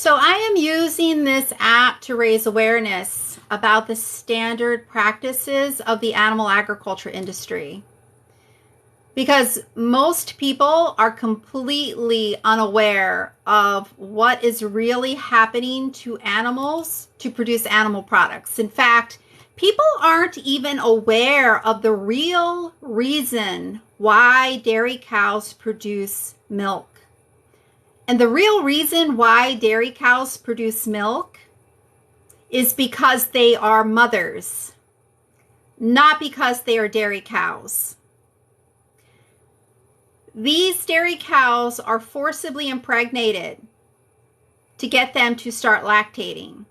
So I am using this app to raise awareness about the standard practices of the animal agriculture industry. Because most people are completely unaware of what is really happening to animals to produce animal products. In fact, people aren't even aware of the real reason why dairy cows produce milk. And the real reason why dairy cows produce milk is because they are mothers, not because they are dairy cows. These dairy cows are forcibly impregnated to get them to start lactating.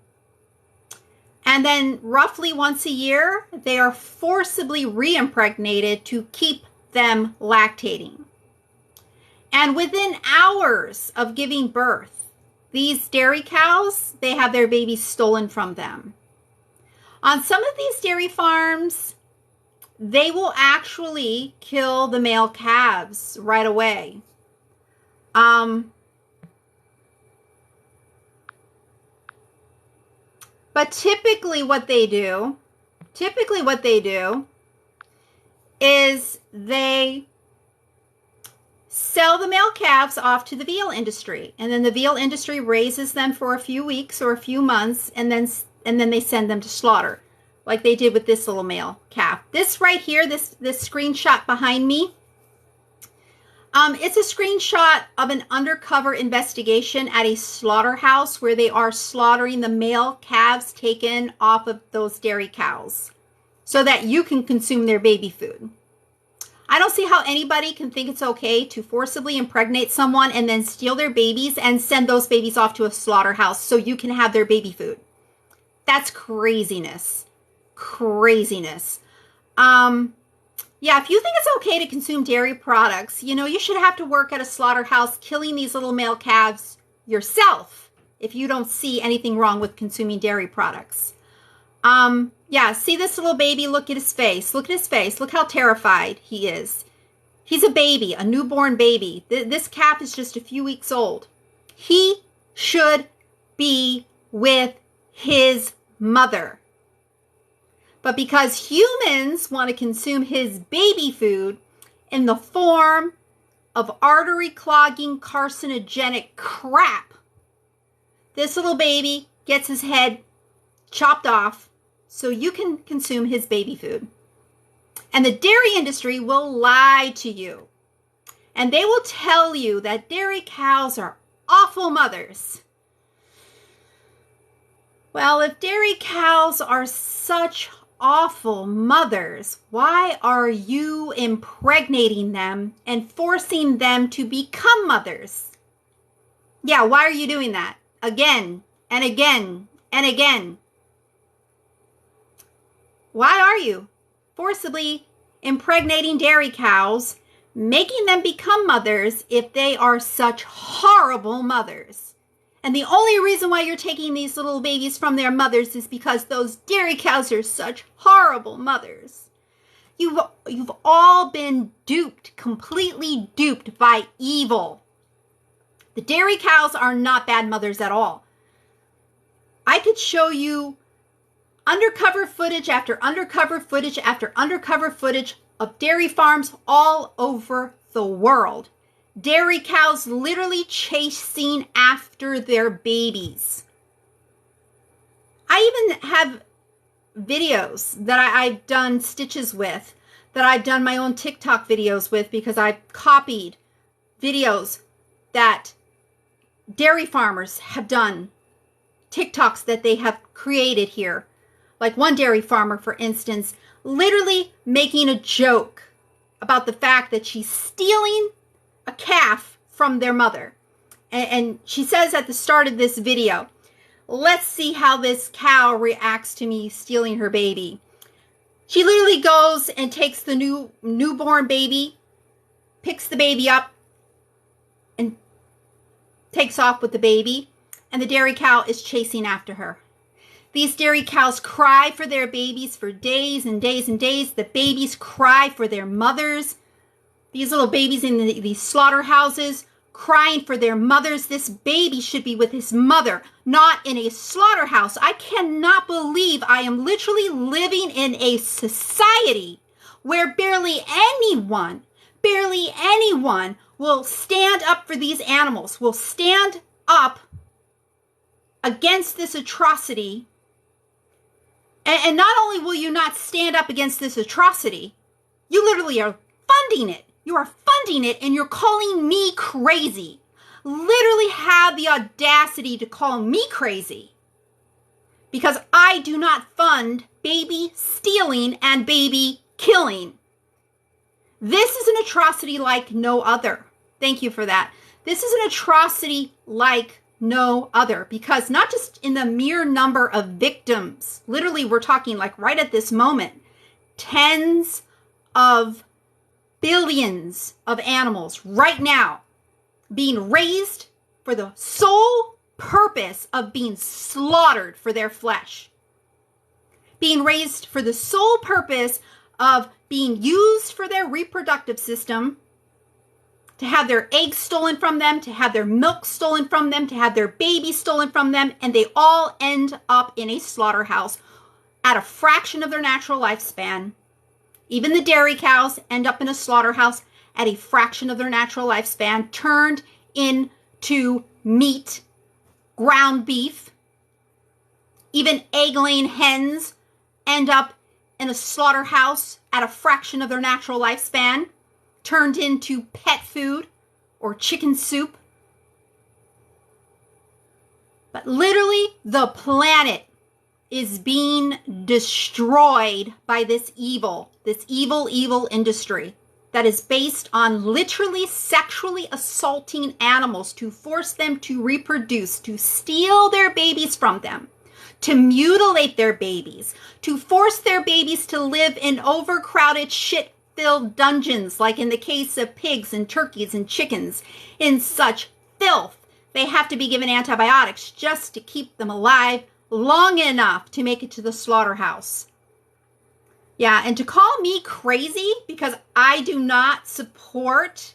And then roughly once a year, they are forcibly re-impregnated to keep them lactating. And within hours of giving birth, these dairy cows, they have their babies stolen from them. On some of these dairy farms, they will actually kill the male calves right away. But typically what they do is they sell the male calves off to the veal industry, and then the veal industry raises them for a few weeks or a few months, and then they send them to slaughter, like they did with this little male calf. This right here, this screenshot behind me, it's a screenshot of an undercover investigation at a slaughterhouse where they are slaughtering the male calves taken off of those dairy cows so that you can consume their baby food. I don't see how anybody can think it's okay to forcibly impregnate someone and then steal their babies and send those babies off to a slaughterhouse so you can have their baby food. That's craziness. Craziness. Yeah, if you think it's okay to consume dairy products, you should have to work at a slaughterhouse killing these little male calves yourself if you don't see anything wrong with consuming dairy products. Yeah, see this little baby? Look at his face. Look at his face. Look how terrified he is. He's a baby, a newborn baby. This calf is just a few weeks old. He should be with his mother. But because humans want to consume his baby food in the form of artery-clogging carcinogenic crap, this little baby gets his head chopped off so you can consume his baby food. And the dairy industry will lie to you. And they will tell you that dairy cows are awful mothers. Well, if dairy cows are such awful mothers, why are you impregnating them and forcing them to become mothers? Yeah, why are you doing that? Again and again and again. Why are you forcibly impregnating dairy cows, making them become mothers if they are such horrible mothers? And the only reason why you're taking these little babies from their mothers is because those dairy cows are such horrible mothers. You've all been duped, completely duped by evil. The dairy cows are not bad mothers at all. I could show you undercover footage after undercover footage after undercover footage of dairy farms all over the world. Dairy cows literally chasing after their babies. I even have videos that I've done stitches with, that I've done my own TikTok videos with, because I've copied videos that dairy farmers have done, TikToks that they have created here. Like one dairy farmer, for instance, literally making a joke about the fact that she's stealing a calf from their mother. And she says at the start of this video, let's see how this cow reacts to me stealing her baby. She literally goes and takes the newborn baby, picks the baby up, and takes off with the baby. And the dairy cow is chasing after her. These dairy cows cry for their babies for days and days and days. The babies cry for their mothers. These little babies in these slaughterhouses crying for their mothers. This baby should be with his mother, not in a slaughterhouse. I cannot believe I am literally living in a society where barely anyone will stand up for these animals, will stand up against this atrocity. And not only will you not stand up against this atrocity, you literally are funding it. You are funding it, and you're calling me crazy. Literally have the audacity to call me crazy. Because I do not fund baby stealing and baby killing. This is an atrocity like no other. Thank you for that. This is an atrocity like no other, because not just in the mere number of victims, literally we're talking like right at this moment, tens of billions of animals right now being raised for the sole purpose of being slaughtered for their flesh. Being raised for the sole purpose of being used for their reproductive system, to have their eggs stolen from them, to have their milk stolen from them, to have their babies stolen from them, and they all end up in a slaughterhouse at a fraction of their natural lifespan. Even the dairy cows end up in a slaughterhouse at a fraction of their natural lifespan, turned into meat, ground beef. Even egg-laying hens end up in a slaughterhouse at a fraction of their natural lifespan, turned into pet food or chicken soup. But literally, the planet is being destroyed by this evil industry that is based on literally sexually assaulting animals to force them to reproduce, to steal their babies from them, to mutilate their babies, to force their babies to live in overcrowded, shit-filled dungeons, like in the case of pigs and turkeys and chickens, in such filth. They have to be given antibiotics just to keep them alive long enough to make it to the slaughterhouse. Yeah, and to call me crazy because I do not support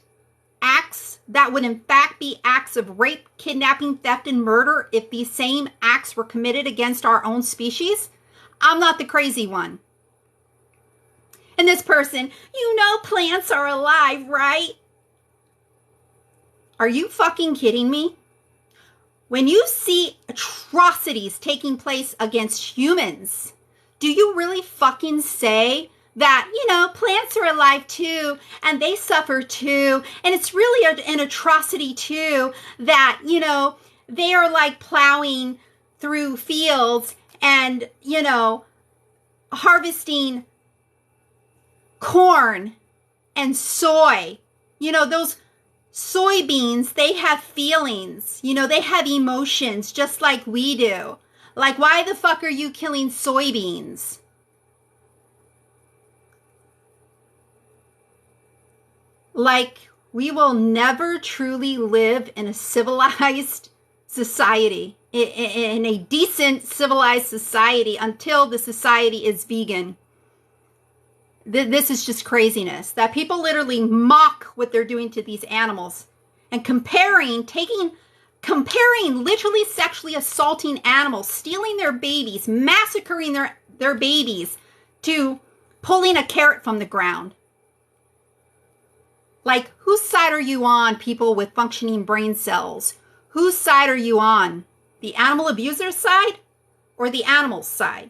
acts that would in fact be acts of rape, kidnapping, theft, and murder if these same acts were committed against our own species, I'm not the crazy one. And this person, you know plants are alive, right? Are you fucking kidding me? When you see atrocities taking place against humans, do you really fucking say that, you know, plants are alive too, and they suffer too, and it's really an atrocity too, that, you know, they are like plowing through fields and, you know, harvesting corn and soy. You know, those soybeans, they have feelings, you know, they have emotions just like we do. Like, why the fuck are you killing soybeans? Like, we will never truly live in a civilized society, in a decent civilized society, until the society is vegan. This is just craziness, that people literally mock what they're doing to these animals and comparing literally sexually assaulting animals, stealing their babies, massacring their babies, to pulling a carrot from the ground. Like, whose side are you on, people with functioning brain cells? Whose side are you on? The animal abuser's side or the animal's side?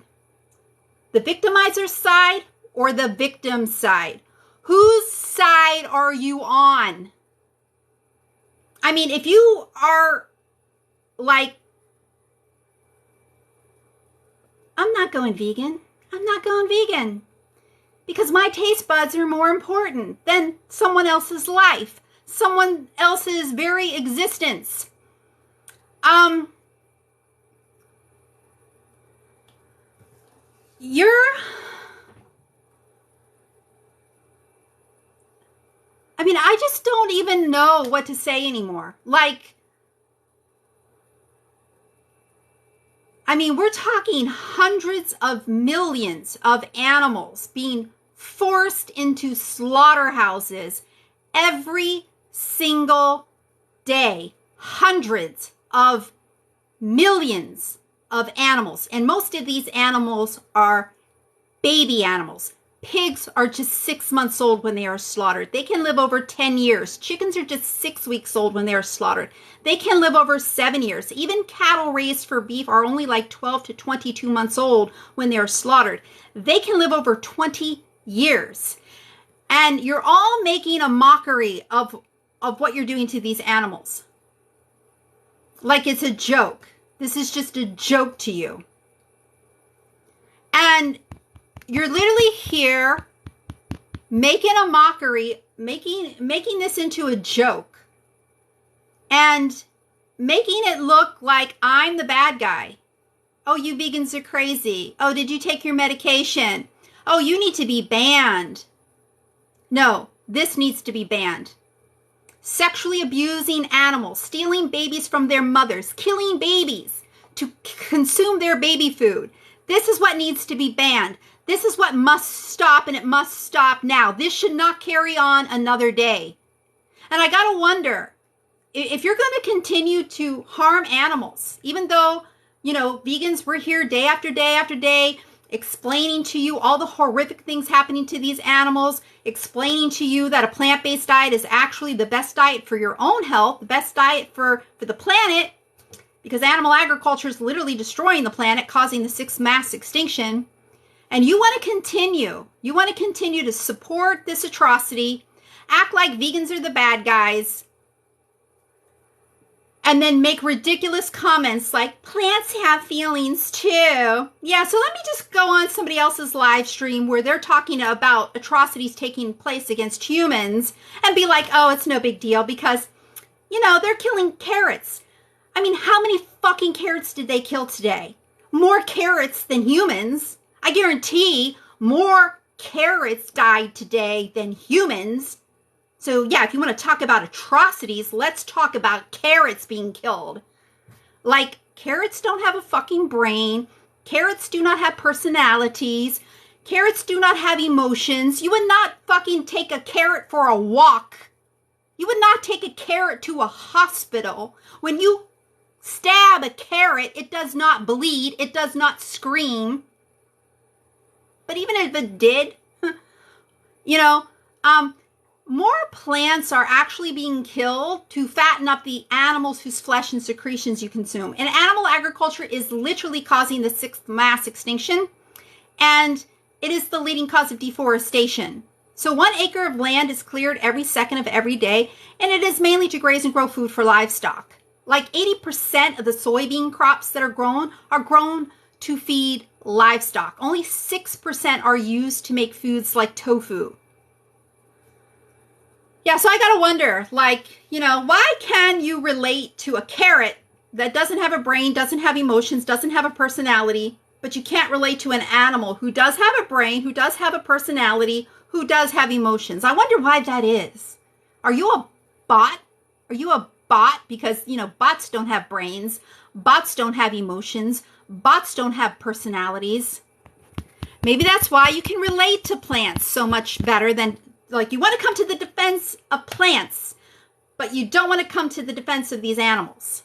The victimizer's side or the victim's side? Whose side are you on? I mean, if you are like, I'm not going vegan. I'm not going vegan. Because my taste buds are more important than someone else's life, someone else's very existence. I just don't even know what to say anymore. Like, we're talking hundreds of millions of animals being forced into slaughterhouses every single day hundreds of millions of animals, and most of these animals are baby animals. Pigs are just 6 months old when they are slaughtered. They can live over 10 years. Chickens are just 6 weeks old when they are slaughtered. They can live over 7 years. Even cattle raised for beef are only like 12 to 22 months old when they are slaughtered. They can live over 20 years. And you're all making a mockery of what you're doing to these animals. Like it's a joke. This is just a joke to you. And you're literally here making a mockery, making this into a joke, and making it look like I'm the bad guy. Oh, you vegans are crazy. Oh, did you take your medication? Oh, you need to be banned. No, this needs to be banned. Sexually abusing animals, stealing babies from their mothers, killing babies to consume their baby food. This is what needs to be banned. This is what must stop, and it must stop now. This should not carry on another day. And I gotta wonder, if you're going to continue to harm animals, even though, vegans were here day after day after day, explaining to you all the horrific things happening to these animals, explaining to you that a plant-based diet is actually the best diet for your own health, the best diet for the planet, because animal agriculture is literally destroying the planet, causing the 6th mass extinction. And you want to continue to support this atrocity, act like vegans are the bad guys, and then make ridiculous comments like, plants have feelings too. Yeah, so let me just go on somebody else's live stream where they're talking about atrocities taking place against humans and be like, oh, it's no big deal because, they're killing carrots. I mean, how many fucking carrots did they kill today? More carrots than humans. I guarantee more carrots died today than humans. So yeah, if you want to talk about atrocities, let's talk about carrots being killed. Like, carrots don't have a fucking brain. Carrots do not have personalities. Carrots do not have emotions. You would not fucking take a carrot for a walk. You would not take a carrot to a hospital. When you stab a carrot, it does not bleed. It does not scream. But even if it did, more plants are actually being killed to fatten up the animals whose flesh and secretions you consume. And animal agriculture is literally causing the 6th mass extinction, and it is the leading cause of deforestation. So 1 acre of land is cleared every second of every day, and it is mainly to graze and grow food for livestock. Like 80% of the soybean crops that are grown to feed livestock. Only 6% are used to make foods like tofu. Yeah, so I gotta wonder, why can you relate to a carrot that doesn't have a brain, doesn't have emotions, doesn't have a personality, but you can't relate to an animal who does have a brain, who does have a personality, who does have emotions? I wonder why that is. Are you a bot? Are you a bot? Because, bots don't have brains. Bots don't have emotions. Bots don't have personalities. Maybe that's why you can relate to plants so much better than, you want to come to the defense of plants, but you don't want to come to the defense of these animals.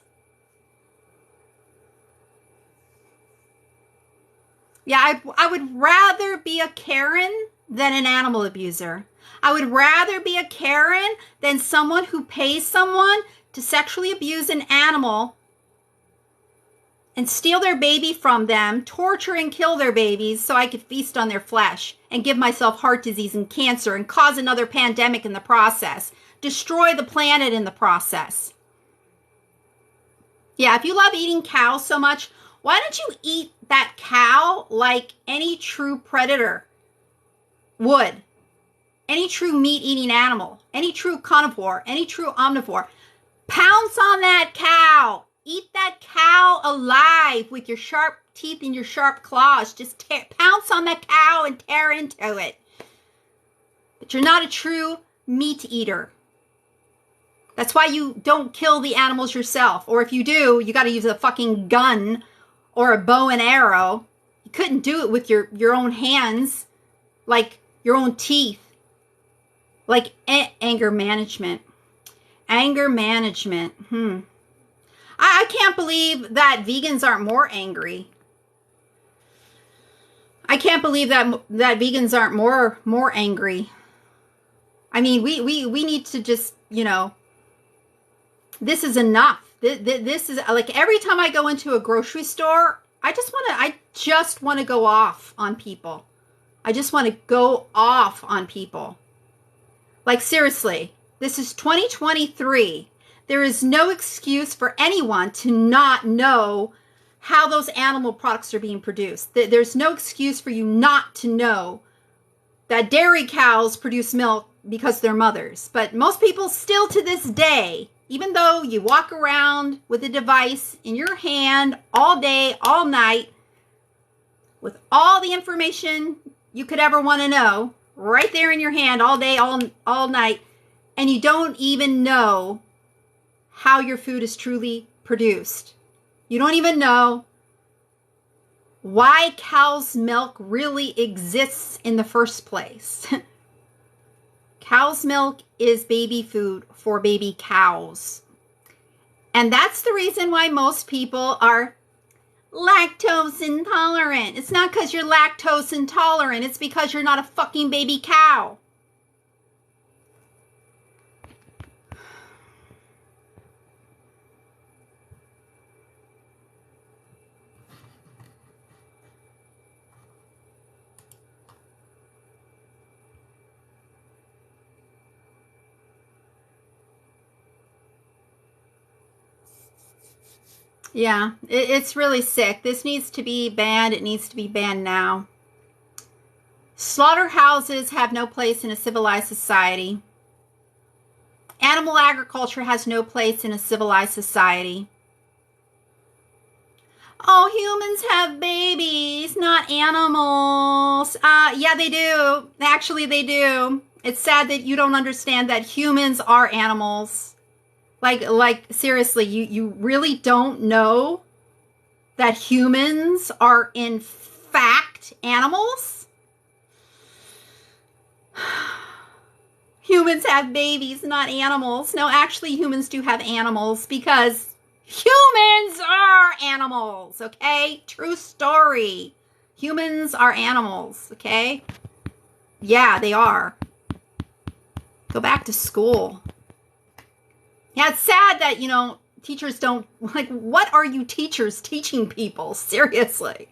Yeah, I would rather be a Karen than an animal abuser. I would rather be a Karen than someone who pays someone to sexually abuse an animal and steal their baby from them, torture and kill their babies so I could feast on their flesh and give myself heart disease and cancer and cause another pandemic in the process, destroy the planet in the process. Yeah, if you love eating cows so much, why don't you eat that cow like any true predator would? Any true meat-eating animal, any true carnivore, any true omnivore. Pounce on that cow. Eat that cow alive with your sharp teeth and your sharp claws. Just pounce on that cow and tear into it. But you're not a true meat eater. That's why you don't kill the animals yourself. Or if you do, you got to use a fucking gun or a bow and arrow. You couldn't do it with your own hands, like your own teeth, like anger management. Anger management. I can't believe that vegans aren't more angry. I can't believe that vegans aren't more angry. I mean, we need to just, you know, this is enough. This is like every time I go into a grocery store, I just want to go off on people. I just want to go off on people. Like seriously, this is 2023. There is no excuse for anyone to not know how those animal products are being produced. There's no excuse for you not to know that dairy cows produce milk because they're mothers. But most people still to this day, even though you walk around with a device in your hand all day, all night, with all the information you could ever want to know, right there in your hand all day, all night, and you don't even know how your food is truly produced. You don't even know why cow's milk really exists in the first place. Cow's milk is baby food for baby cows. And that's the reason why most people are lactose intolerant. It's not because you're lactose intolerant. It's because you're not a fucking baby cow. Yeah, it's really sick. This needs to be banned. It needs to be banned now. Slaughterhouses have no place in a civilized society. Animal agriculture has no place in a civilized society. Oh, humans have babies, not animals. Yeah, they do. Actually, they do. It's sad that you don't understand that humans are animals. Like seriously, you really don't know that humans are in fact animals? Humans have babies, not animals. No, actually humans do have animals because humans are animals, okay? True story. Humans are animals, okay? Yeah, they are. Go back to school. Yeah, it's sad that, you know, teachers don't, like, what are you teachers teaching people? Seriously.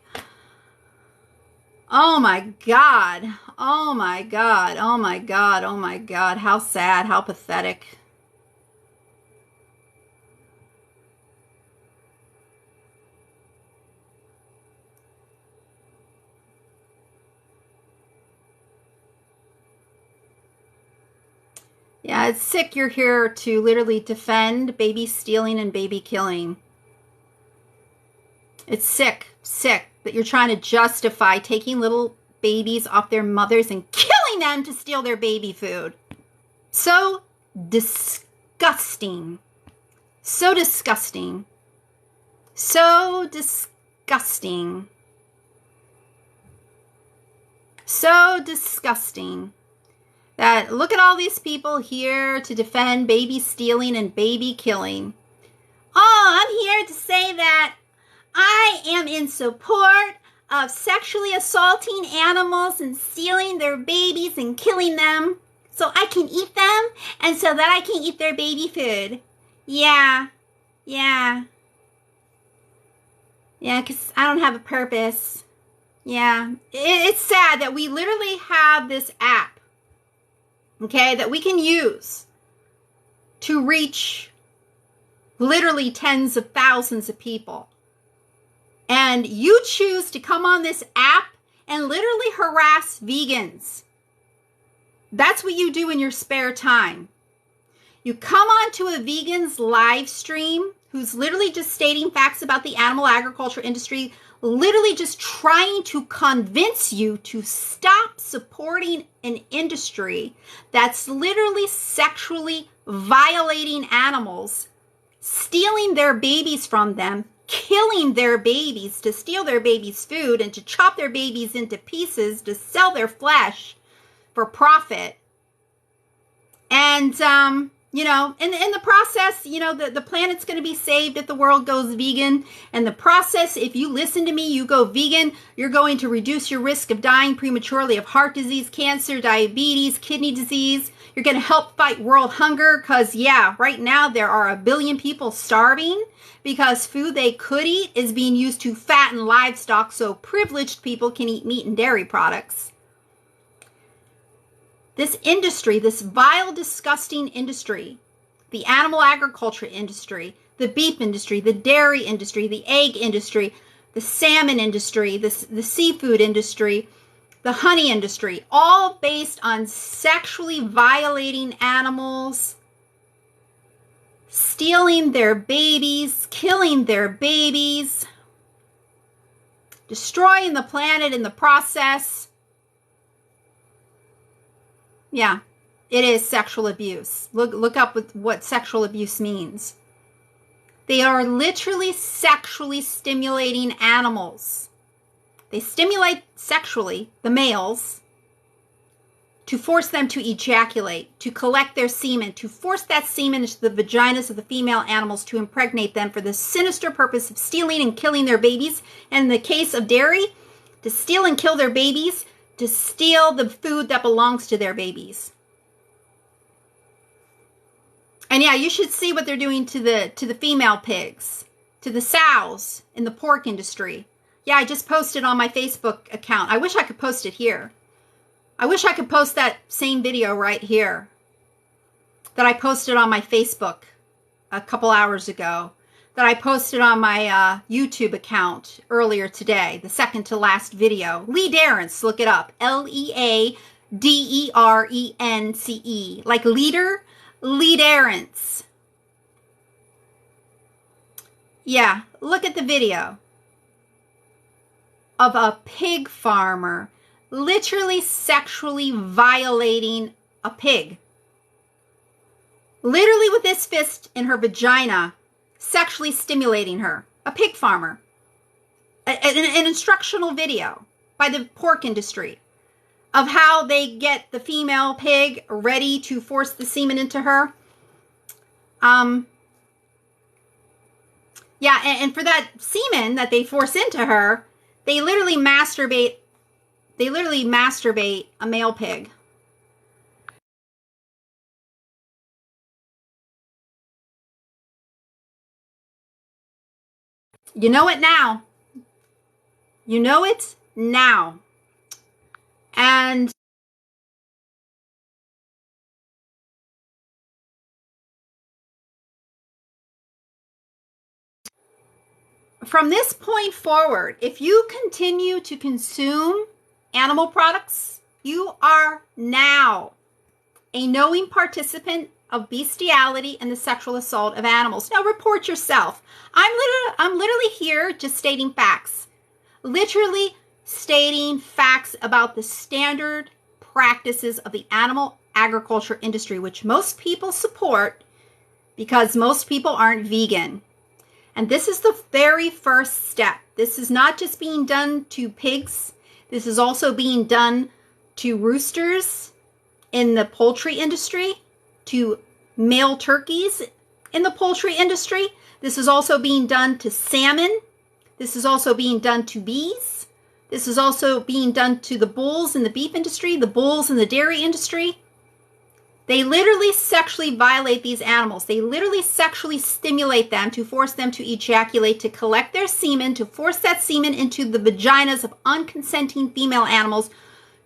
Oh my God. Oh my God. Oh my God. Oh my God. How sad. How pathetic. Yeah, it's sick you're here to literally defend baby stealing and baby killing. It's sick that you're trying to justify taking little babies off their mothers and killing them to steal their baby food. So disgusting. So disgusting. So disgusting. So disgusting. That look at all these people here to defend baby stealing and baby killing. Oh, I'm here to say that I am in support of sexually assaulting animals and stealing their babies and killing them so I can eat them and so that I can eat their baby food. Yeah, because I don't have a purpose. Yeah, it's sad that we literally have this app, okay, that we can use to reach literally tens of thousands of people. And you choose to come on this app and literally harass vegans. That's what you do in your spare time. You come onto a vegan's live stream who's literally just stating facts about the animal agriculture industry, literally just trying to convince you to stop supporting an industry that's literally sexually violating animals, stealing their babies from them, killing their babies to steal their babies' food and to chop their babies into pieces to sell their flesh for profit. And You know, in the process, you know, the planet's going to be saved if the world goes vegan. And the process, if you listen to me, you go vegan, you're going to reduce your risk of dying prematurely of heart disease, cancer, diabetes, kidney disease. You're going to help fight world hunger because, yeah, right now there are 1 billion people starving because food they could eat is being used to fatten livestock so privileged people can eat meat and dairy products. This industry, this vile, disgusting industry, the animal agriculture industry, the beef industry, the dairy industry, the egg industry, the salmon industry, the seafood industry, the honey industry, all based on sexually violating animals, stealing their babies, killing their babies, destroying the planet in the process. Yeah, it is sexual abuse. Look up what sexual abuse means. They are literally sexually stimulating animals. They stimulate sexually the males to force them to ejaculate, to collect their semen, to force that semen into the vaginas of the female animals to impregnate them for the sinister purpose of stealing and killing their babies. And in the case of dairy, to steal and kill their babies, to steal the food that belongs to their babies. And yeah, you should see what they're doing to the female pigs, to the sows in the pork industry. Yeah, I just posted on my Facebook account. I wish I could post it here. I wish I could post that same video right here that I posted on my Facebook a couple hours ago, that I posted on my YouTube account earlier today, the second to last video. Lee Darrence, look it up. Leaderence, like leader, Lee Darrence. Yeah, look at the video of a pig farmer literally sexually violating a pig. Literally with his fist in her vagina, sexually stimulating her. A pig farmer. An instructional video by the pork industry of how they get the female pig ready to force the semen into her. Yeah, and for that semen that they force into her, they literally masturbate a male pig. You know it now. You know it now. And from this point forward, if you continue to consume animal products, you are now a knowing participant of bestiality and the sexual assault of animals. Now report yourself. I'm literally here just stating facts. Literally stating facts about the standard practices of the animal agriculture industry, which most people support because most people aren't vegan. And this is the very first step. This is not just being done to pigs. This is also being done to roosters in the poultry industry, to male turkeys in the poultry industry. This is also being done to salmon. This is also being done to bees. This is also being done to the bulls in the beef industry, the bulls in the dairy industry. They literally sexually violate these animals. They literally sexually stimulate them to force them to ejaculate, to collect their semen, to force that semen into the vaginas of unconsenting female animals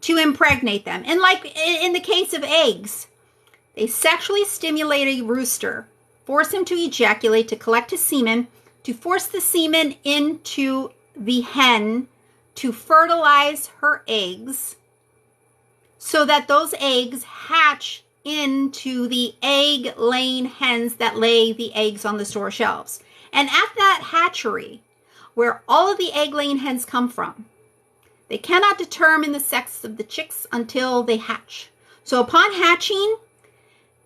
to impregnate them. And like in the case of eggs, they sexually stimulate a rooster, force him to ejaculate, to collect his semen, to force the semen into the hen, to fertilize her eggs, so that those eggs hatch into the egg-laying hens that lay the eggs on the store shelves. And at that hatchery, where all of the egg-laying hens come from, they cannot determine the sex of the chicks until they hatch. So upon hatching,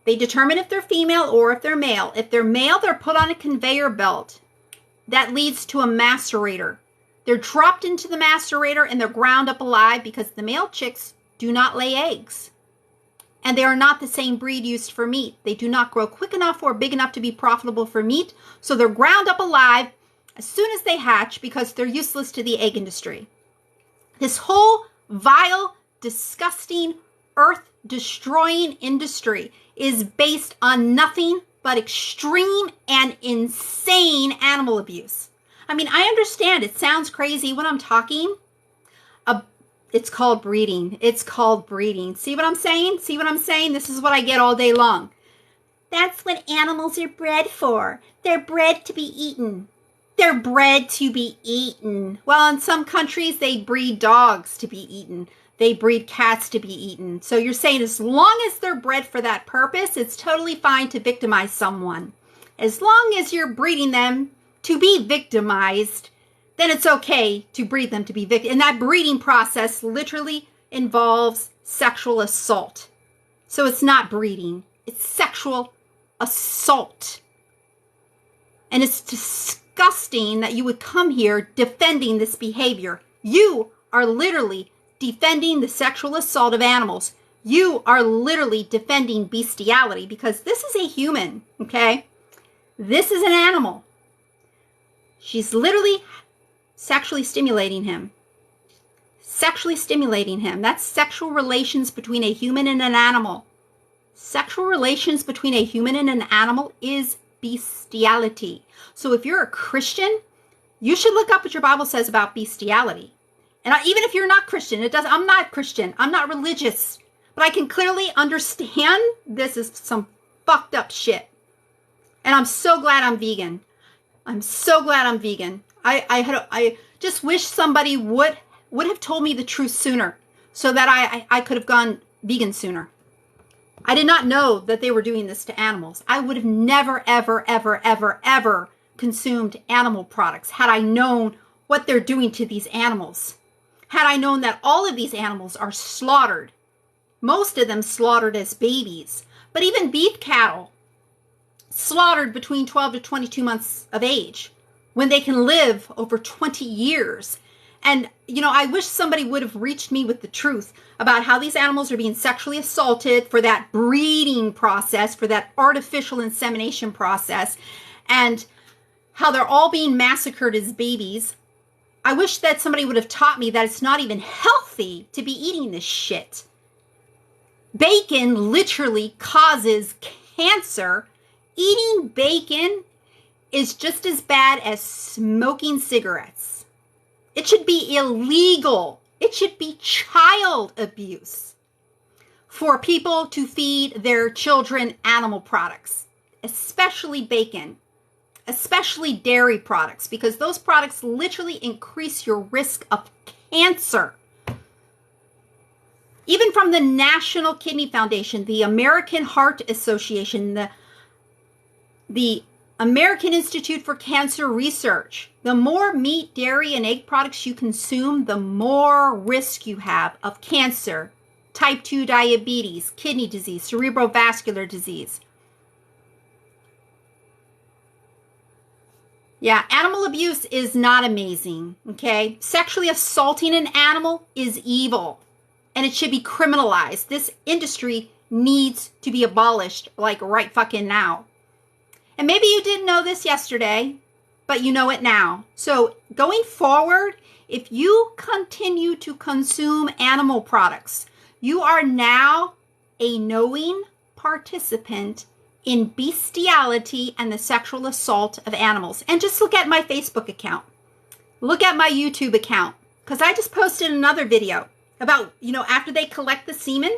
they determine if they're female or if they're male. If they're male, they're put on a conveyor belt that leads to a macerator. They're dropped into the macerator and they're ground up alive because the male chicks do not lay eggs. and they are not the same breed used for meat. They do not grow quick enough or big enough to be profitable for meat, so they're ground up alive as soon as they hatch because they're useless to the egg industry. This whole vile, disgusting, earth-destroying industry is based on nothing but extreme and insane animal abuse. I mean, I understand it sounds crazy when I'm talking. It's called breeding. It's called breeding. See what I'm saying? See what I'm saying? This is what I get all day long. That's what animals are bred for. They're bred to be eaten. They're bred to be eaten. Well, in some countries, they breed dogs to be eaten. They breed cats to be eaten. So you're saying as long as they're bred for that purpose, it's totally fine to victimize someone. As long as you're breeding them to be victimized, then it's okay to breed them to be victim. And that breeding process literally involves sexual assault. So it's not breeding. It's sexual assault. And it's disgusting that you would come here defending this behavior. You are literally defending the sexual assault of animals. You are literally defending bestiality because this is a human, okay? This is an animal. She's literally sexually stimulating him. Sexually stimulating him. That's sexual relations between a human and an animal. Sexual relations between a human and an animal is bestiality. So if you're a Christian, you should look up what your Bible says about bestiality. And even if you're not Christian, I'm not Christian. I'm not religious. But I can clearly understand this is some fucked up shit. And I'm so glad I'm vegan. I'm so glad I'm vegan. I just wish somebody would have told me the truth sooner so that I could have gone vegan sooner. I did not know that they were doing this to animals. I would have never, ever, ever, ever, ever consumed animal products had I known what they're doing to these animals. Had I known that all of these animals are slaughtered, most of them slaughtered as babies, but even beef cattle slaughtered between 12 to 22 months of age when they can live over 20 years. And, I wish somebody would have reached me with the truth about how these animals are being sexually assaulted for that breeding process, for that artificial insemination process, and how they're all being massacred as babies. I wish that somebody would have taught me that it's not even healthy to be eating this shit. Bacon literally causes cancer. Eating bacon is just as bad as smoking cigarettes. It should be illegal. It should be child abuse for people to feed their children animal products, especially bacon, especially dairy products, because those products literally increase your risk of cancer. Even from the National Kidney Foundation, the American Heart Association, the American Institute for Cancer Research, the more meat, dairy, and egg products you consume, the more risk you have of cancer, type 2 diabetes, kidney disease, cerebrovascular disease. Yeah, animal abuse is not amazing, okay? Sexually assaulting an animal is evil, and it should be criminalized. This industry needs to be abolished, like right fucking now. And maybe you didn't know this yesterday, but you know it now. So going forward, if you continue to consume animal products, you are now a knowing participant in bestiality and the sexual assault of animals. And just look at my Facebook account. Look at my YouTube account. Because I just posted another video about, after they collect the semen.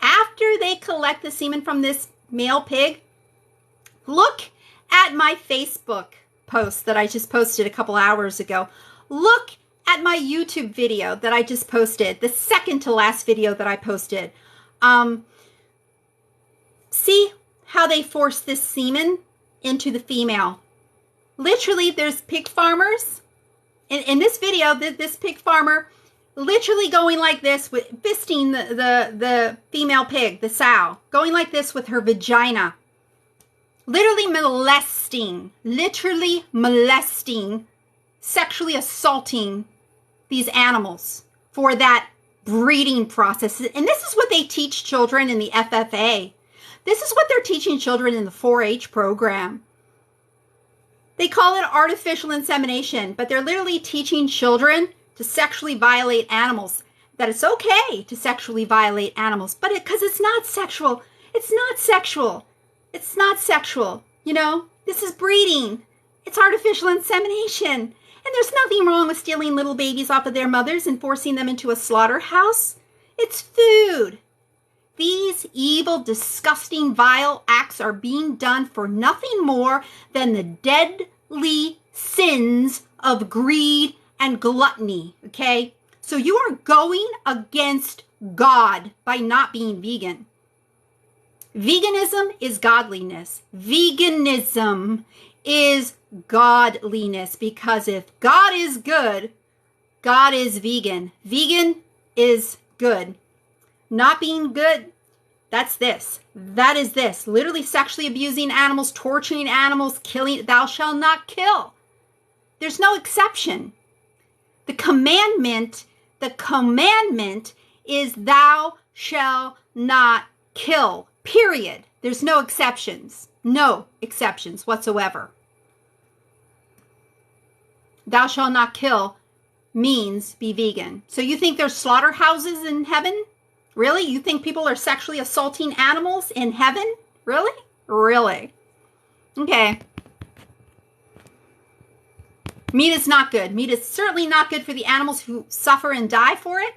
After they collect the semen from this male pig, look at my Facebook post that I just posted a couple hours ago. Look at my YouTube video that I just posted, the second to last video that I posted. See how they force this semen into the female. Literally, there's pig farmers. In this video, this pig farmer literally going like this, with fisting the female pig, the sow, going like this with her vagina. Literally molesting, sexually assaulting these animals for that breeding processes. And this is what they teach children in the FFA. This is what they're teaching children in the 4-H program. They call it artificial insemination, but they're literally teaching children to sexually violate animals. That it's okay to sexually violate animals, but because it's not sexual. It's not sexual. It's not sexual. You know, this is breeding. It's artificial insemination. And there's nothing wrong with stealing little babies off of their mothers and forcing them into a slaughterhouse. It's food. These evil, disgusting, vile acts are being done for nothing more than the deadly sins of greed and gluttony, okay? So you are going against God by not being vegan. Veganism is godliness. Veganism is godliness, because if God is good, God is vegan. Vegan is good. Not being good, that's this. That is this. Literally sexually abusing animals, torturing animals, killing. Thou shalt not kill. There's no exception. The commandment is thou shalt not kill. Period. There's no exceptions. No exceptions whatsoever. Thou shalt not kill means be vegan. So you think there's slaughterhouses in heaven? Really? You think people are sexually assaulting animals in heaven? Really? Really? Okay. Meat is not good. Meat is certainly not good for the animals who suffer and die for it.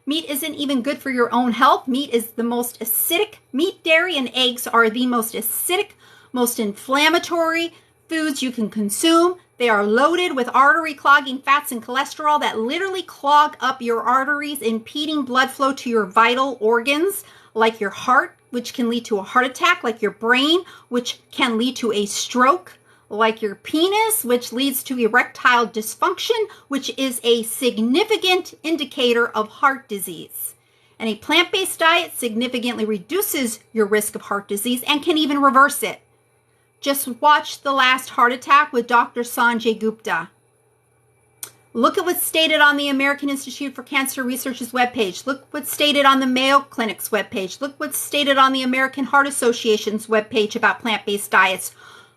Meat isn't even good for your own health. Meat is the most acidic. Meat, dairy, and eggs are the most acidic, most inflammatory foods you can consume. They are loaded with artery clogging fats and cholesterol that literally clog up your arteries, impeding blood flow to your vital organs, like your heart, which can lead to a heart attack, like your brain, which can lead to a stroke, like your penis, which leads to erectile dysfunction, which is a significant indicator of heart disease. And a plant-based diet significantly reduces your risk of heart disease and can even reverse it. Just watch The Last Heart Attack with Dr. Sanjay Gupta. Look at what's stated on the American Institute for Cancer Research's webpage. Look what's stated on the Mayo Clinic's webpage. Look what's stated on the American Heart Association's webpage about plant-based diets.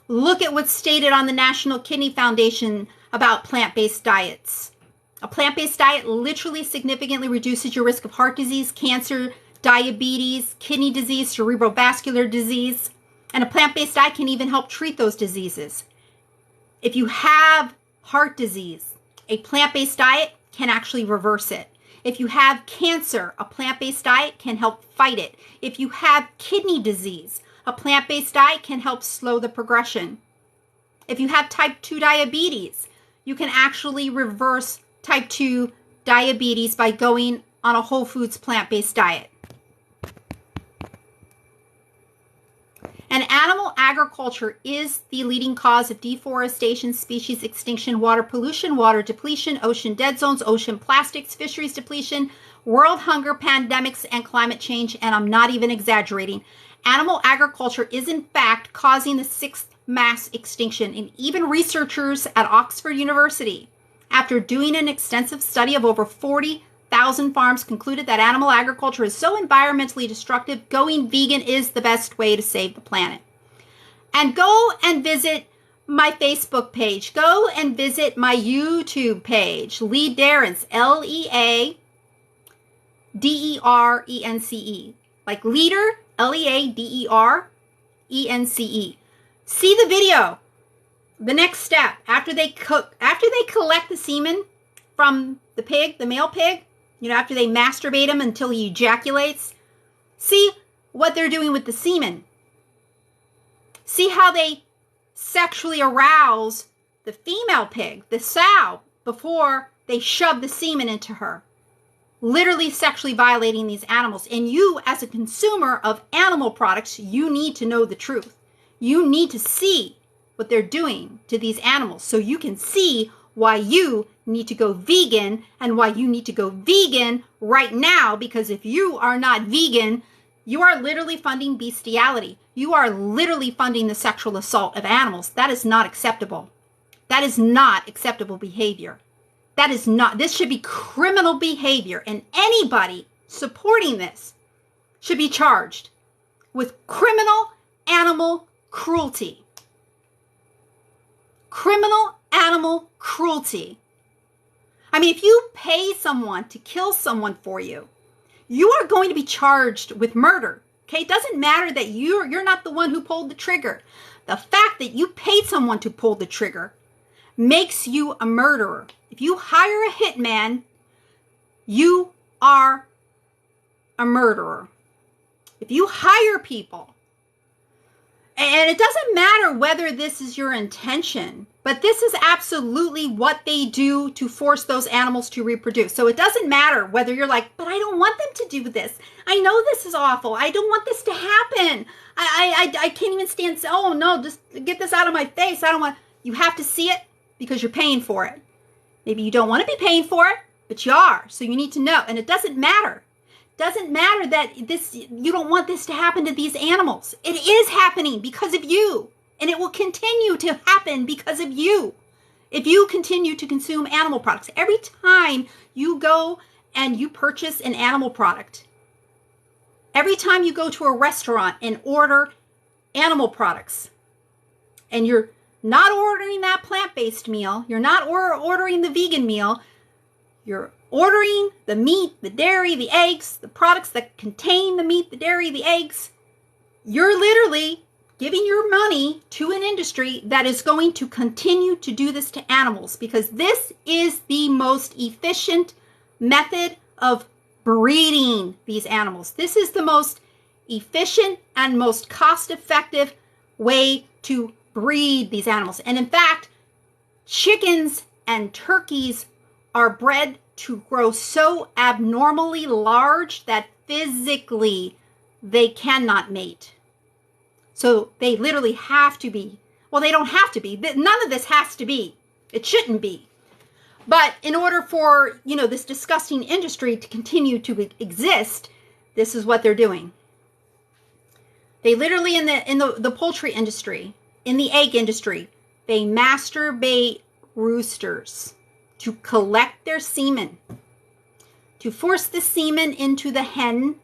Look at what's stated on the National Kidney Foundation about plant-based diets. A plant-based diet literally significantly reduces your risk of heart disease, cancer, diabetes, kidney disease, cerebrovascular disease. And a plant-based diet can even help treat those diseases. If you have heart disease, a plant-based diet can actually reverse it. If you have cancer, a plant-based diet can help fight it. If you have kidney disease, a plant-based diet can help slow the progression. If you have type 2 diabetes, you can actually reverse type 2 diabetes by going on a whole foods plant-based diet. And animal agriculture is the leading cause of deforestation, species extinction, water pollution, water depletion, ocean dead zones, ocean plastics, fisheries depletion, world hunger, pandemics, and climate change. And I'm not even exaggerating. Animal agriculture is in fact causing the 6th mass extinction. And even researchers at Oxford University, after doing an extensive study of over 40,000 farms, concluded that animal agriculture is so environmentally destructive, going vegan is the best way to save the planet. And go and visit my Facebook page. Go and visit my YouTube page, Lee Derense, Leaderence. Like leader, Leaderence. See the video. The next step, after they collect the semen from the pig, the male pig, after they masturbate him until he ejaculates, see what they're doing with the semen. See how they sexually arouse the female pig, the sow, before they shove the semen into her. Literally sexually violating these animals. And you, as a consumer of animal products, you need to know the truth. You need to see what they're doing to these animals so you can see why you need to go vegan and why you need to go vegan right now. Because if you are not vegan, you are literally funding bestiality. You are literally funding the sexual assault of animals. That is not acceptable. That is not acceptable behavior. That is not, this should be criminal behavior, and anybody supporting this should be charged with criminal animal cruelty. Criminal animal cruelty. I mean, if you pay someone to kill someone for you, you are going to be charged with murder. Okay, it doesn't matter that you're not the one who pulled the trigger. The fact that you paid someone to pull the trigger makes you a murderer. If you hire a hitman, you are a murderer. If you hire people, and it doesn't matter whether this is your intention, but this is absolutely what they do to force those animals to reproduce. So it doesn't matter whether you're like, but I don't want them to do this. I know this is awful. I don't want this to happen. I can't even stand. Oh no, just get this out of my face. I don't want. You have to see it because you're paying for it. Maybe you don't want to be paying for it, but you are. So you need to know. And it doesn't matter. Doesn't matter that you don't want this to happen to these animals. It is happening because of you. And it will continue to happen because of you. If you continue to consume animal products, every time you go and you purchase an animal product, every time you go to a restaurant and order animal products, and you're not ordering that plant-based meal, you're not ordering the vegan meal, you're ordering the meat, the dairy, the eggs, the products that contain the meat, the dairy, the eggs, you're literally giving your money to an industry that is going to continue to do this to animals, because this is the most efficient method of breeding these animals. This is the most efficient and most cost-effective way to breed these animals. And in fact, chickens and turkeys are bred to grow so abnormally large that physically they cannot mate. So they literally have to be, well, they don't have to be. None of this has to be. It shouldn't be. But in order for, this disgusting industry to continue to exist, this is what they're doing. They literally, in the poultry industry, in the egg industry, they masturbate roosters to collect their semen, to force the semen into the hen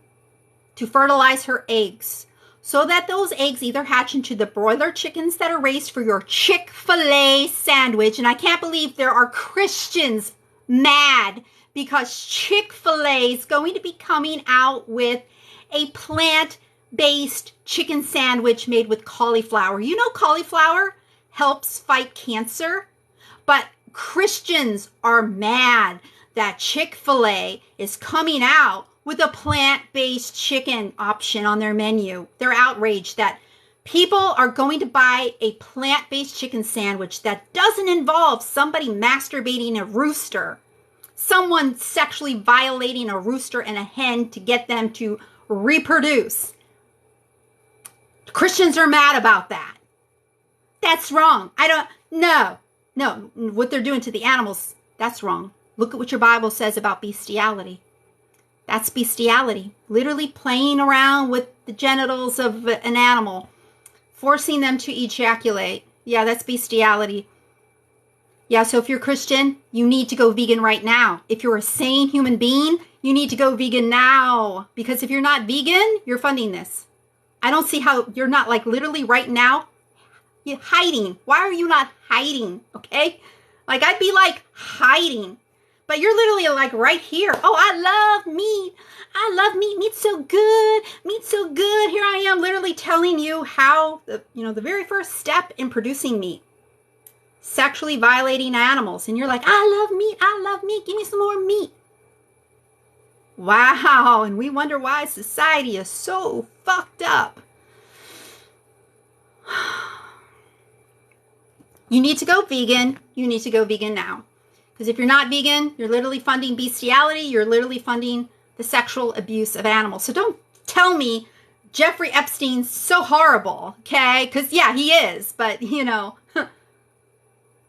to fertilize her eggs, so that those eggs either hatch into the broiler chickens that are raised for your Chick-fil-A sandwich. And I can't believe there are Christians mad because Chick-fil-A is going to be coming out with a plant-based chicken sandwich made with cauliflower. You know, cauliflower helps fight cancer, but Christians are mad that Chick-fil-A is coming out with a plant-based chicken option on their menu. They're outraged that people are going to buy a plant-based chicken sandwich that doesn't involve somebody masturbating a rooster, someone sexually violating a rooster and a hen to get them to reproduce. Christians are mad about that. That's wrong. No, what they're doing to the animals, that's wrong. Look at what your Bible says about bestiality. That's bestiality. Literally playing around with the genitals of an animal, forcing them to ejaculate. Yeah, that's bestiality. Yeah, so if you're Christian, you need to go vegan right now. If you're a sane human being, you need to go vegan now. Because if you're not vegan, you're funding this. I don't see how you're not, like, literally right now you're hiding. Why are you not hiding? Okay? Like, I'd be like hiding. But you're literally like right here. Oh, I love meat. I love meat. Meat's so good. Meat's so good. Here I am literally telling you how, the very first step in producing meat. Sexually violating animals. And you're like, I love meat. I love meat. Give me some more meat. Wow. And we wonder why society is so fucked up. You need to go vegan. You need to go vegan now. Because if you're not vegan, you're literally funding bestiality. You're literally funding the sexual abuse of animals. So don't tell me Jeffrey Epstein's so horrible, okay? Because, yeah, he is. But,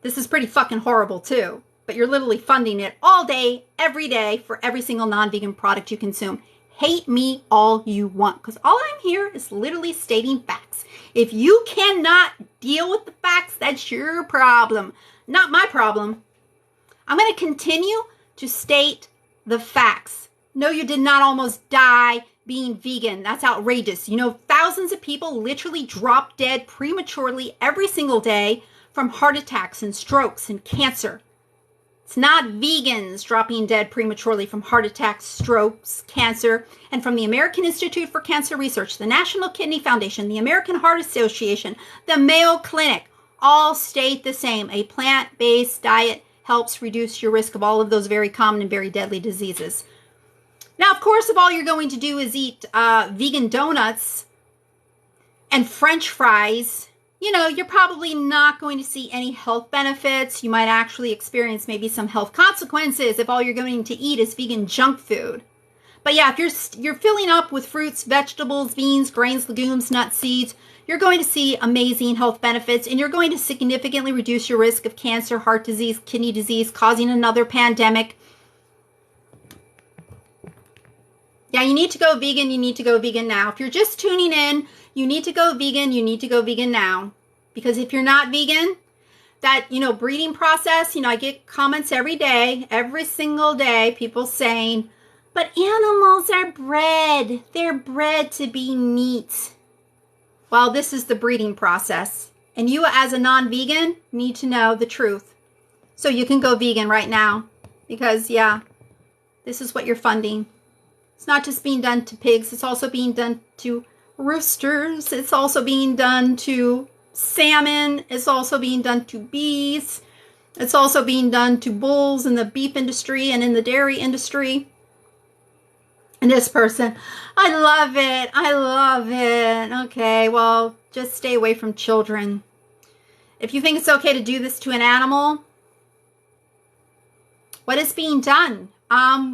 this is pretty fucking horrible, too. But you're literally funding it all day, every day, for every single non-vegan product you consume. Hate me all you want. Because all I'm here is literally stating facts. If you cannot deal with the facts, that's your problem. Not my problem. I'm going to continue to state the facts. No, you did not almost die being vegan. That's outrageous. You know, thousands of people literally drop dead prematurely every single day from heart attacks and strokes and cancer. It's not vegans dropping dead prematurely from heart attacks, strokes, cancer, and from the American Institute for Cancer Research, the National Kidney Foundation, the American Heart Association, the Mayo Clinic, all state the same. A plant-based diet helps reduce your risk of all of those very common and very deadly diseases. Now, of course, if all you're going to do is eat vegan donuts and French fries, you know, you're probably not going to see any health benefits. You might actually experience maybe some health consequences if all you're going to eat is vegan junk food. But yeah, if you're filling up with fruits, vegetables, beans, grains, legumes, nuts, seeds, you're going to see amazing health benefits, and you're going to significantly reduce your risk of cancer, heart disease, kidney disease, causing another pandemic. Yeah, you need to go vegan. You need to go vegan now. If you're just tuning in, you need to go vegan. You need to go vegan now. Because if you're not vegan, that, you know, breeding process, you know, I get comments every day, every single day, people saying, but animals are bred. They're bred to be meat. Well, this is the breeding process. And you as a non-vegan need to know the truth. So you can go vegan right now. Because, yeah, this is what you're funding. It's not just being done to pigs. It's also being done to roosters. It's also being done to salmon. It's also being done to bees. It's also being done to bulls in the beef industry and in the dairy industry. And this person, I love it. I love it. Okay, well, just stay away from children. If you think it's okay to do this to an animal, what is being done?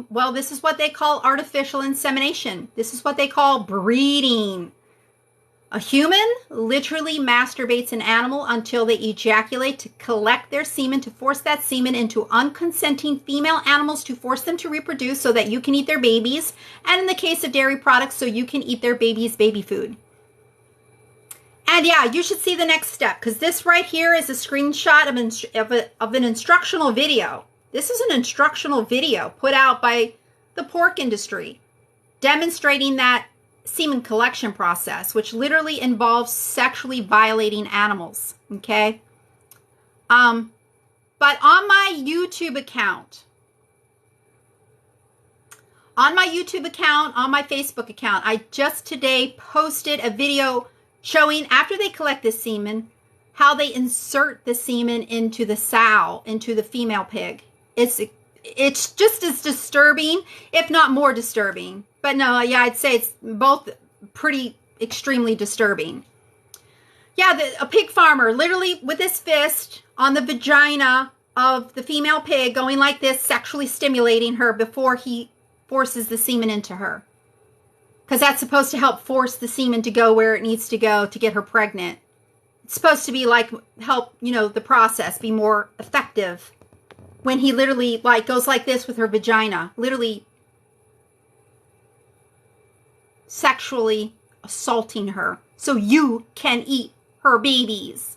Well, this is what they call artificial insemination. This is what they call breeding. A human literally masturbates an animal until they ejaculate to collect their semen, to force that semen into unconsenting female animals to force them to reproduce so that you can eat their babies. And in the case of dairy products, so you can eat their babies' baby food. And yeah, you should see the next step, because this right here is a screenshot of an instructional video. This is an instructional video put out by the pork industry demonstrating that semen collection process, which literally involves sexually violating animals, okay? But on my YouTube account, on my Facebook account, I just today posted a video showing after they collect the semen, how they insert the semen into the sow, into the female pig. It's just as disturbing, if not more disturbing. But no, yeah, I'd say it's both pretty extremely disturbing. Yeah, a pig farmer literally with his fist on the vagina of the female pig going like this, sexually stimulating her before he forces the semen into her. Because that's supposed to help force the semen to go where it needs to go to get her pregnant. It's supposed to be like help, you know, the process be more effective. When he literally like goes like this with her vagina, literally sexually assaulting her so you can eat her babies.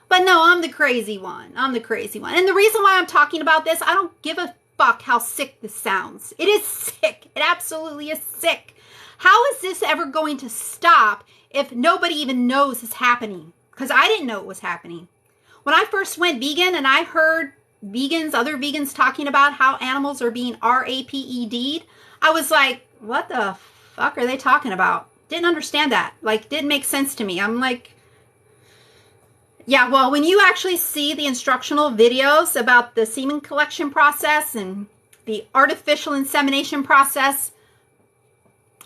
But no, I'm the crazy one. I'm the crazy one. And the reason why I'm talking about this, I don't give a fuck how sick this sounds. It is sick. It absolutely is sick. How is this ever going to stop if nobody even knows it's happening? Because I didn't know it was happening. When I first went vegan and I heard other vegans talking about how animals are being RAPED'd, I was like, what the fuck are they talking about? Didn't understand that. Like, didn't make sense to me. I'm like, yeah, well, when you actually see the instructional videos about the semen collection process and the artificial insemination process,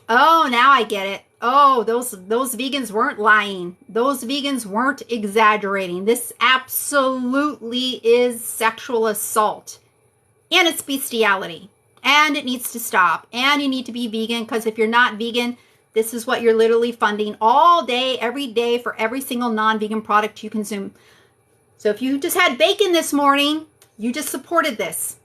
oh, now I get it. Oh, those vegans weren't lying. Those vegans weren't exaggerating. This absolutely is sexual assault. And it's bestiality. And it needs to stop. And you need to be vegan, because if you're not vegan, this is what you're literally funding all day, every day, for every single non-vegan product you consume. So if you just had bacon this morning, you just supported this.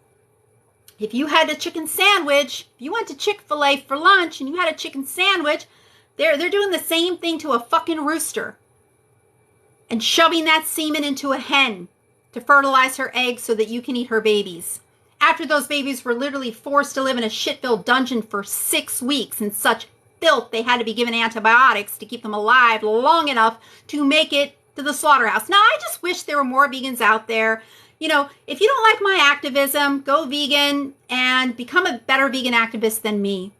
If you had a chicken sandwich, if you went to Chick-fil-A for lunch and you had a chicken sandwich, they're doing the same thing to a fucking rooster and shoving that semen into a hen to fertilize her eggs so that you can eat her babies. After those babies were literally forced to live in a shit-filled dungeon for 6 weeks in such filth, they had to be given antibiotics to keep them alive long enough to make it to the slaughterhouse. Now, I just wish there were more vegans out there. You know, if you don't like my activism, go vegan and become a better vegan activist than me.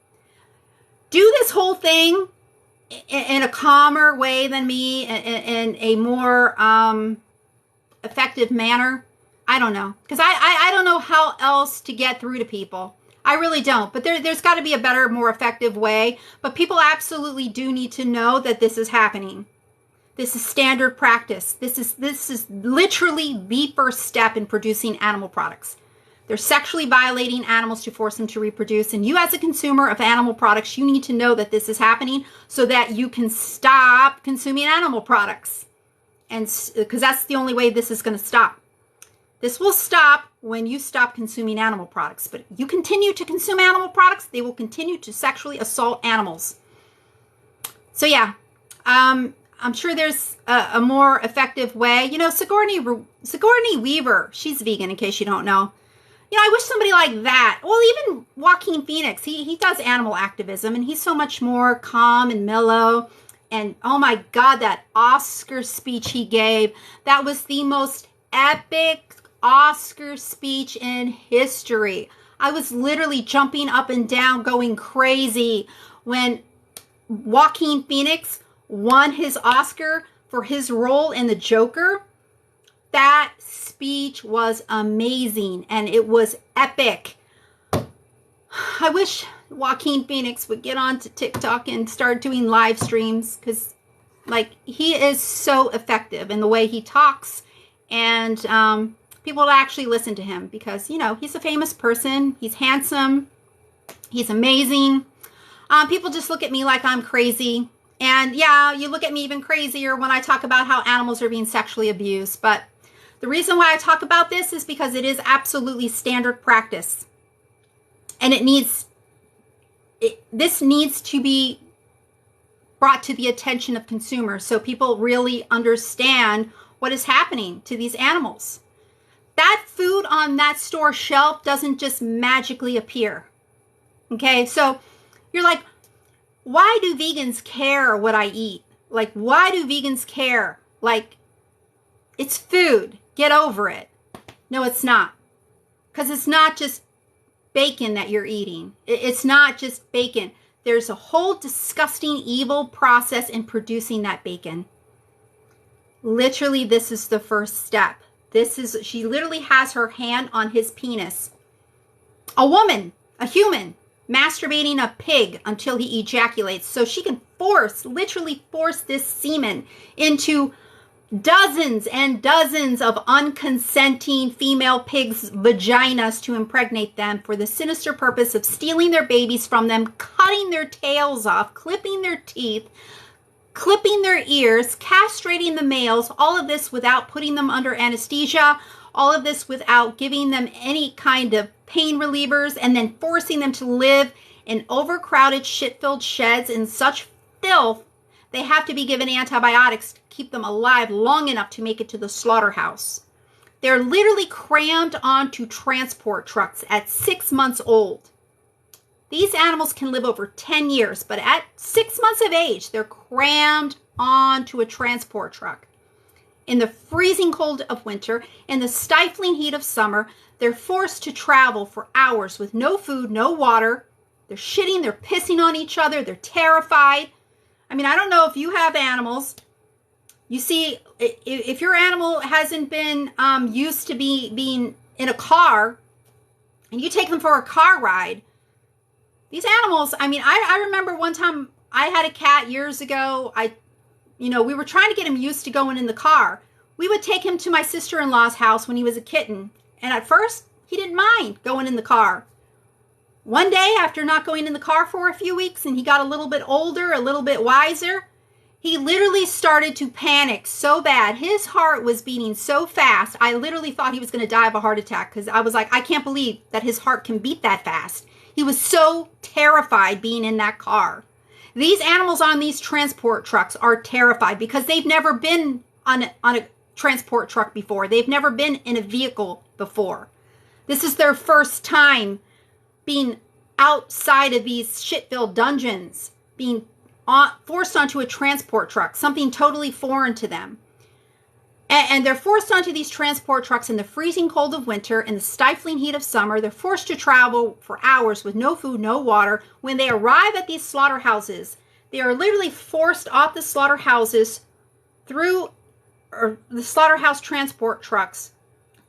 Do this whole thing in a calmer way than me, in a more effective manner. I don't know. Because I don't know how else to get through to people. I really don't. But there's got to be a better, more effective way. But people absolutely do need to know that this is happening. This is standard practice. This is literally the first step in producing animal products. They're sexually violating animals to force them to reproduce. And you as a consumer of animal products, you need to know that this is happening so that you can stop consuming animal products. And because that's the only way this is going to stop. This will stop when you stop consuming animal products. But you continue to consume animal products, they will continue to sexually assault animals. So yeah, I'm sure there's a more effective way. You know, Sigourney Weaver, she's vegan in case you don't know. You know, I wish somebody like that. Well, even Joaquin Phoenix, he does animal activism, and he's so much more calm and mellow. And oh my God, that Oscar speech he gave, that was the most epic Oscar speech in history. I was literally jumping up and down, going crazy when Joaquin Phoenix won his Oscar for his role in The Joker. That speech was amazing and it was epic. I wish Joaquin Phoenix would get onto TikTok and start doing live streams, because like he is so effective in the way he talks, and people will actually listen to him because, you know, he's a famous person. He's handsome. He's amazing. People just look at me like I'm crazy. And yeah, you look at me even crazier when I talk about how animals are being sexually abused. But the reason why I talk about this is because it is absolutely standard practice. And this needs to be brought to the attention of consumers so people really understand what is happening to these animals. That food on that store shelf doesn't just magically appear. Okay, so you're like, why do vegans care what I eat? Like, why do vegans care? Like, it's food. Get over it. No, it's not. Because it's not just bacon that you're eating. It's not just bacon. There's a whole disgusting, evil process in producing that bacon. Literally, this is the first step. She literally has her hand on his penis. A woman, a human, masturbating a pig until he ejaculates so she can literally force this semen into dozens and dozens of unconsenting female pigs' vaginas to impregnate them for the sinister purpose of stealing their babies from them, cutting their tails off, clipping their teeth, clipping their ears, castrating the males, all of this without putting them under anesthesia, all of this without giving them any kind of pain relievers, and then forcing them to live in overcrowded, shit-filled sheds in such filth, they have to be given antibiotics to keep them alive long enough to make it to the slaughterhouse. They're literally crammed onto transport trucks at 6 months old. These animals can live over 10 years, but at 6 months of age, they're crammed onto a transport truck. In the freezing cold of winter, in the stifling heat of summer, they're forced to travel for hours with no food, no water. They're shitting, they're pissing on each other, they're terrified. I mean, I don't know if you have animals. You see, if your animal hasn't been used to being in a car, and you take them for a car ride, these animals, I mean, I remember one time I had a cat years ago. We were trying to get him used to going in the car. We would take him to my sister-in-law's house when he was a kitten. And at first, he didn't mind going in the car. One day, after not going in the car for a few weeks, and he got a little bit older, a little bit wiser, he literally started to panic so bad. His heart was beating so fast, I literally thought he was going to die of a heart attack, because I was like, I can't believe that his heart can beat that fast. He was so terrified being in that car. These animals on these transport trucks are terrified because they've never been on transport truck before. They've never been in a vehicle before. This is their first time being outside of these shit-filled dungeons, being forced onto a transport truck, something totally foreign to them. And they're forced onto these transport trucks in the freezing cold of winter, in the stifling heat of summer. They're forced to travel for hours with no food, no water. When they arrive at these slaughterhouses, they are literally forced off the slaughterhouses through the slaughterhouse transport trucks,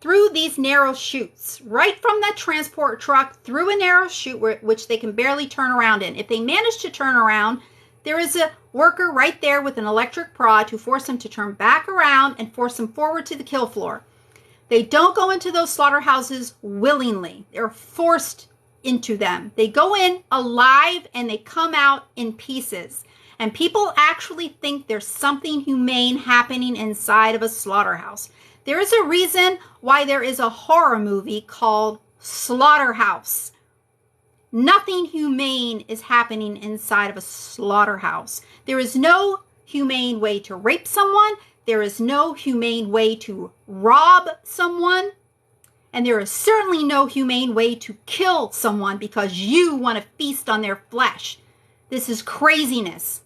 through these narrow chutes, right from that transport truck through a narrow chute which they can barely turn around in. If they manage to turn around, there is a worker right there with an electric prod to force them to turn back around and force them forward to the kill floor. They don't go into those slaughterhouses willingly. They're forced into them. They go in alive and they come out in pieces. And people actually think there's something humane happening inside of a slaughterhouse. There is a reason why there is a horror movie called Slaughterhouse. Nothing humane is happening inside of a slaughterhouse. There is no humane way to rape someone. There is no humane way to rob someone. And there is certainly no humane way to kill someone because you want to feast on their flesh. This is craziness.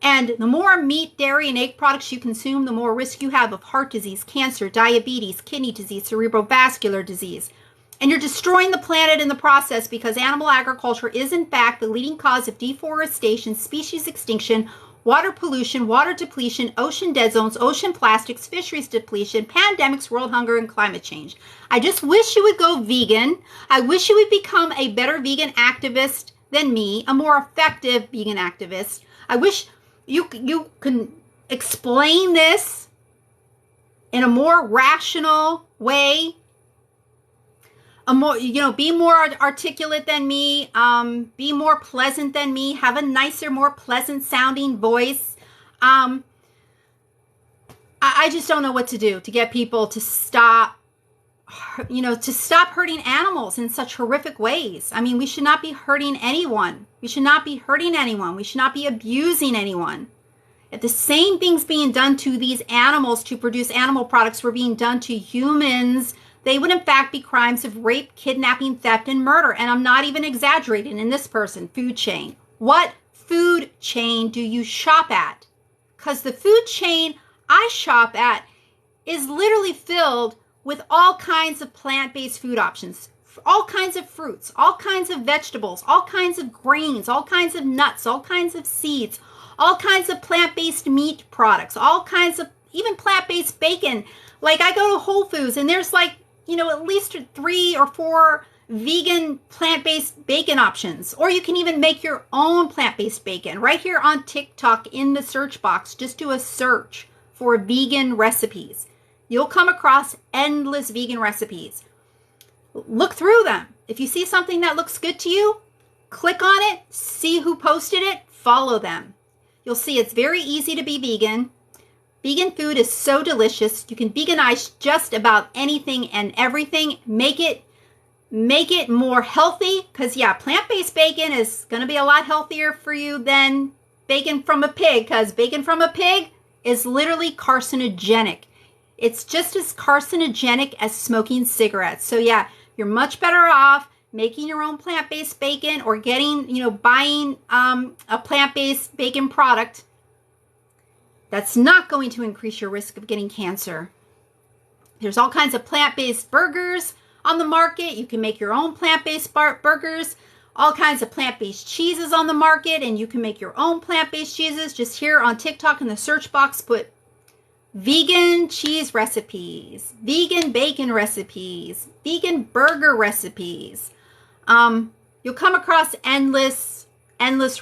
And the more meat, dairy, and egg products you consume, the more risk you have of heart disease, cancer, diabetes, kidney disease, cerebrovascular disease. And you're destroying the planet in the process because animal agriculture is, in fact, the leading cause of deforestation, species extinction, water pollution, water depletion, ocean dead zones, ocean plastics, fisheries depletion, pandemics, world hunger, and climate change. I just wish you would go vegan. I wish you would become a better vegan activist than me, a more effective vegan activist. I wish you can explain this in a more rational way. Be more articulate than me, be more pleasant than me, have a nicer, more pleasant sounding voice. I just don't know what to do to get people to stop, to stop hurting animals in such horrific ways. I mean, we should not be hurting anyone. We should not be hurting anyone. We should not be abusing anyone. If the same things being done to these animals to produce animal products were being done to humans, they would in fact be crimes of rape, kidnapping, theft, and murder. And I'm not even exaggerating in this person, food chain. What food chain do you shop at? Because the food chain I shop at is literally filled with all kinds of plant-based food options, all kinds of fruits, all kinds of vegetables, all kinds of grains, all kinds of nuts, all kinds of seeds, all kinds of plant-based meat products, all kinds of even plant-based bacon. Like I go to Whole Foods and there's like, at least 3 or 4 vegan plant-based bacon options. Or you can even make your own plant-based bacon. Right here on TikTok in the search box, just do a search for vegan recipes. You'll come across endless vegan recipes. Look through them. If you see something that looks good to you, click on it, see who posted it, follow them. You'll see it's very easy to be vegan. Vegan food is so delicious. You can veganize just about anything and everything. Make it more healthy because, plant-based bacon is going to be a lot healthier for you than bacon from a pig because bacon from a pig is literally carcinogenic. It's just as carcinogenic as smoking cigarettes. So, you're much better off making your own plant-based bacon or buying a plant-based bacon product. That's not going to increase your risk of getting cancer. There's all kinds of plant-based burgers on the market. You can make your own plant-based burgers. All kinds of plant-based cheeses on the market, and you can make your own plant-based cheeses. Just here on TikTok in the search box, put vegan cheese recipes, vegan bacon recipes, vegan burger recipes. You'll come across endless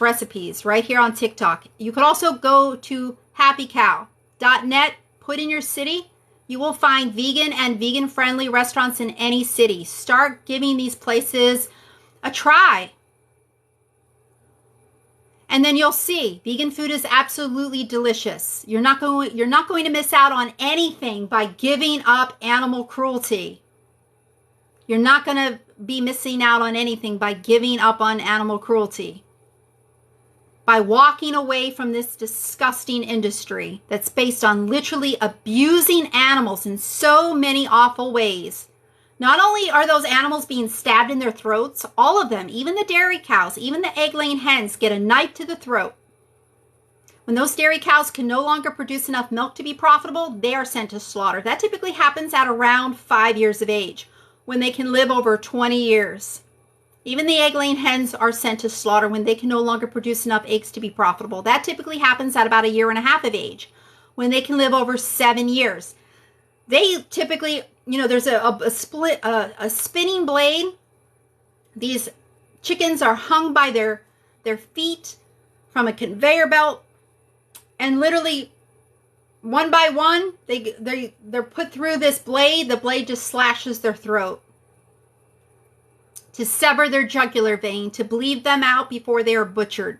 recipes right here on TikTok. You could also go to happycow.net, put in your city. You will find vegan and vegan-friendly restaurants in any city. Start giving these places a try. And then you'll see vegan food is absolutely delicious. You're not going to miss out on anything by giving up animal cruelty. You're not going to be missing out on anything by giving up on animal cruelty. by walking away from this disgusting industry that's based on literally abusing animals in so many awful ways. Not only are those animals being stabbed in their throats, all of them, even the dairy cows, even the egg-laying hens, get a knife to the throat. When those dairy cows can no longer produce enough milk to be profitable, they are sent to slaughter. That typically happens at around 5 years of age, when they can live over 20 years. Even the egg-laying hens are sent to slaughter when they can no longer produce enough eggs to be profitable. That typically happens at about 1.5 years of age, when they can live over 7 years. They typically, there's a spinning blade. These chickens are hung by their feet from a conveyor belt, and literally one by one, they're put through this blade. The blade just slashes their throat to sever their jugular vein, to bleed them out before they are butchered.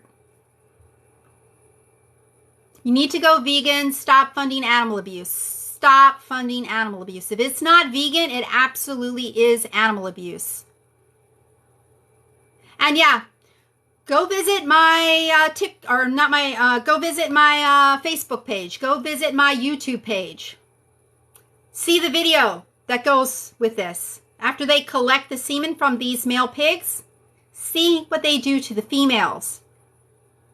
You need to go vegan. Stop funding animal abuse. Stop funding animal abuse. If it's not vegan, it absolutely is animal abuse. And yeah, go visit my go visit my Facebook page. Go visit my YouTube page. See the video that goes with this. After they collect the semen from these male pigs, see what they do to the females.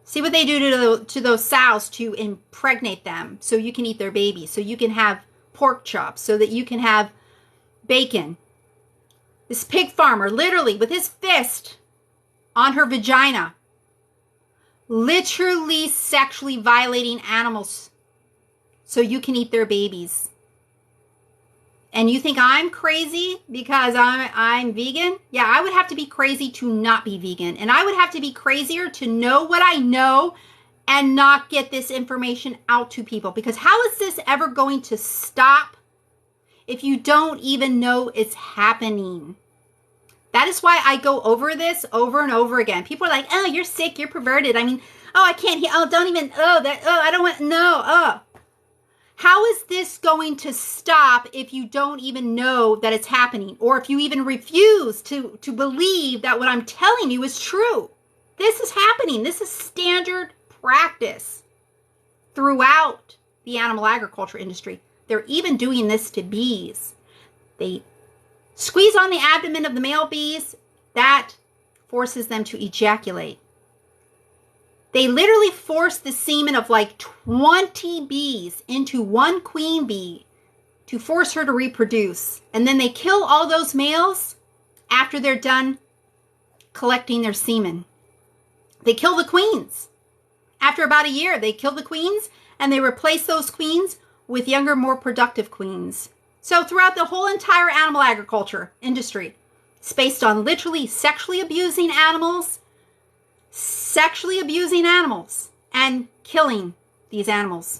See what they do to those sows to impregnate them so you can eat their babies, so you can have pork chops, so that you can have bacon. This pig farmer, literally with his fist on her vagina, literally sexually violating animals so you can eat their babies. And you think I'm crazy because I'm vegan? Yeah, I would have to be crazy to not be vegan. And I would have to be crazier to know what I know and not get this information out to people. Because how is this ever going to stop if you don't even know it's happening? That is why I go over this over and over again. People are like, oh, you're sick, you're perverted. I mean, oh, I can't hear, oh, don't even, oh, that, oh, I don't want, no, oh. How is this going to stop if you don't even know that it's happening? Or if you even refuse to believe that what I'm telling you is true? This is happening. This is standard practice throughout the animal agriculture industry. They're even doing this to bees. They squeeze on the abdomen of the male bees. That forces them to ejaculate. They literally force the semen of like 20 bees into one queen bee to force her to reproduce. And then they kill all those males after they're done collecting their semen. They kill the queens. After about a year, they kill the queens and they replace those queens with younger, more productive queens. So throughout the whole entire animal agriculture industry, it's based on literally sexually abusing animals and killing these animals.